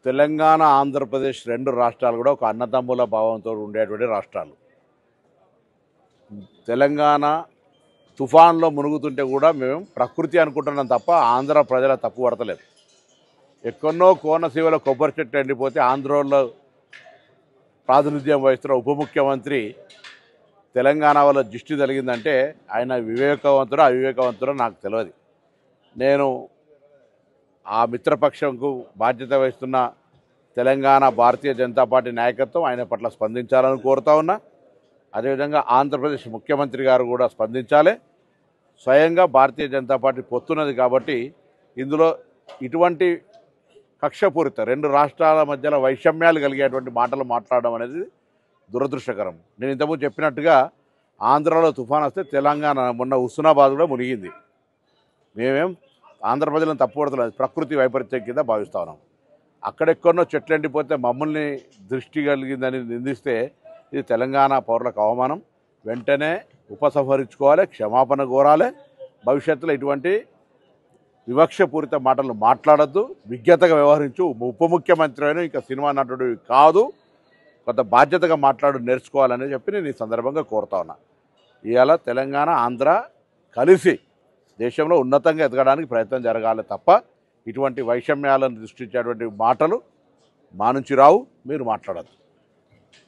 తెలంగాణ ఆంధ్రప్రదేశ్ రెండు రాష్ట్రాలు కూడా ఒక అన్నదమ్ముల భావంతో ఉండేటువంటి రాష్ట్రాలు. తెలంగాణ తుఫాన్లో మునుగుతుంటే కూడా మేము ప్రకృతి అనుకుంటున్నాం తప్ప ఆంధ్ర ప్రజల తప్పు పడతలేదు. ఎక్కడో కోనసీమలో కొబ్బరి చెట్టు ఎండిపోతే ఆంధ్రలో ప్రాతినిధ్యం వహిస్తున్న ఉప ముఖ్యమంత్రి తెలంగాణ వల్ల దృష్టి కలిగిందంటే ఆయన వివేకవంతుడో అవివేకవంతుడో నాకు తెలియదు. నేను ఆ మిత్రపక్షంకు బాధ్యత వహిస్తున్న తెలంగాణ భారతీయ జనతా పార్టీ నాయకత్వం ఆయన పట్ల స్పందించాలని కోరుతా ఉన్నా. అదేవిధంగా ఆంధ్రప్రదేశ్ ముఖ్యమంత్రి గారు కూడా స్పందించాలి. స్వయంగా భారతీయ జనతా పార్టీ పొత్తున్నది కాబట్టి ఇందులో ఇటువంటి కక్షపూరిత రెండు రాష్ట్రాల మధ్యలో వైషమ్యాలు కలిగేటువంటి మాటలు మాట్లాడడం అనేది దురదృష్టకరం. నేను ఇంతకుముందు చెప్పినట్టుగా ఆంధ్రాలో తుఫాన్ వస్తే తెలంగాణ మొన్న హుస్నాబాద్ కూడా మునిగింది. మేమేం ఆంధ్రప్రదేశ్లను తప్పుపడతలేదు, ప్రకృతి వైపరీత్యం కింద భావిస్తా ఉన్నాం. అక్కడెక్కడో చెట్లు ఎండిపోతే మమ్మల్ని దృష్టి కలిగిందని నిందిస్తే ఇది తెలంగాణ పౌరులకు అవమానం. వెంటనే ఉపసంహరించుకోవాలి, క్షమాపణ కోరాలి. భవిష్యత్తులో ఇటువంటి వివక్షపూరిత మాటలు మాట్లాడద్దు, విజ్ఞతగా వ్యవహరించు. ఉప ముఖ్యమంత్రి అయినా ఇంకా సినిమా నటుడు కాదు, కొంత బాధ్యతగా మాట్లాడు నేర్చుకోవాలని చెప్పి నేను ఈ సందర్భంగా కోరుతా ఉన్నా. ఇవాళ తెలంగాణ ఆంధ్ర కలిసి దేశంలో ఉన్నతంగా ఎదగడానికి ప్రయత్నం జరగాలి తప్ప ఇటువంటి వైషమ్యాలను సృష్టించేటువంటి మాటలు మా నుంచి రావు, మీరు మాట్లాడద్దు.